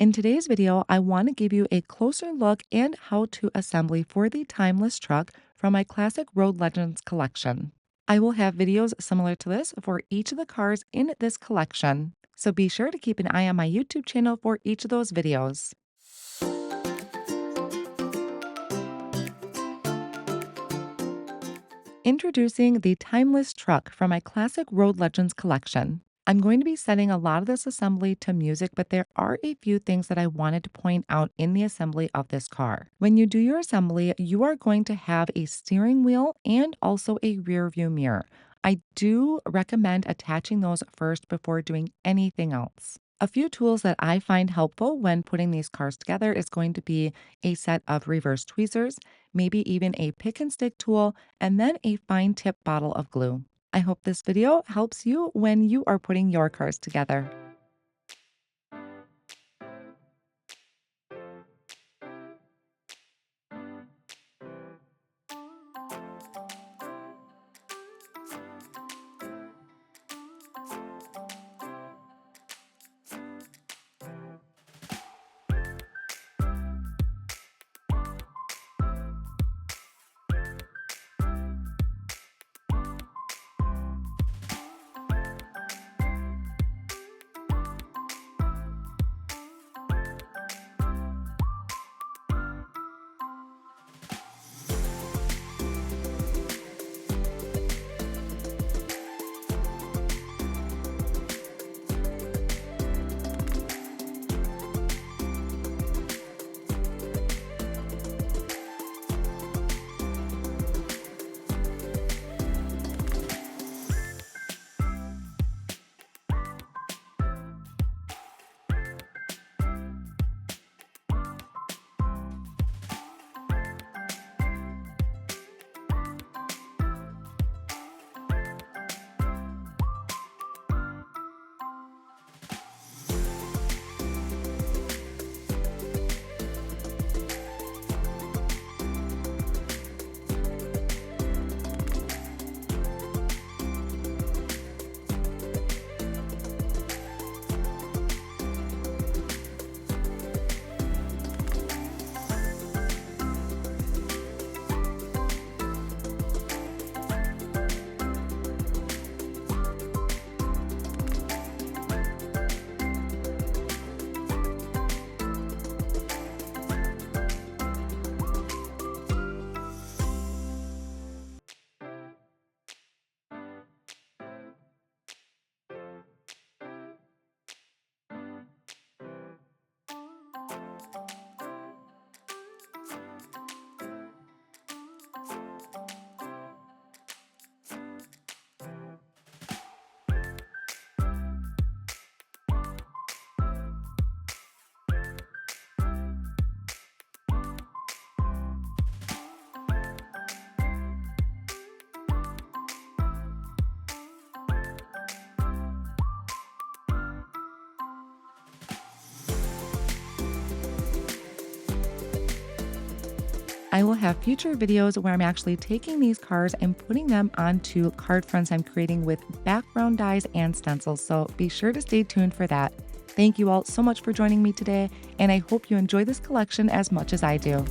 In today's video, I want to give you a closer look and how-to assembly for the timeless truck from my classic Road Legends collection. I will have videos similar to this for each of the cars in this collection, so be sure to keep an eye on my YouTube channel for each of those videos. Introducing the timeless truck from my classic Road Legends collection. I'm going to be setting a lot of this assembly to music, but there are a few things that I wanted to point out in the assembly of this car. When you do your assembly, you are going to have a steering wheel and also a rear view mirror. I do recommend attaching those first before doing anything else. A few tools that I find helpful when putting these cars together is going to be a set of reverse tweezers, maybe even a pick and stick tool, and then a fine tip bottle of glue. I hope this video helps you when you are putting your cars together. I will have future videos where I'm actually taking these cars and putting them onto card fronts I'm creating with background dies and stencils, so be sure to stay tuned for that. Thank you all so much for joining me today, and I hope you enjoy this collection as much as I do.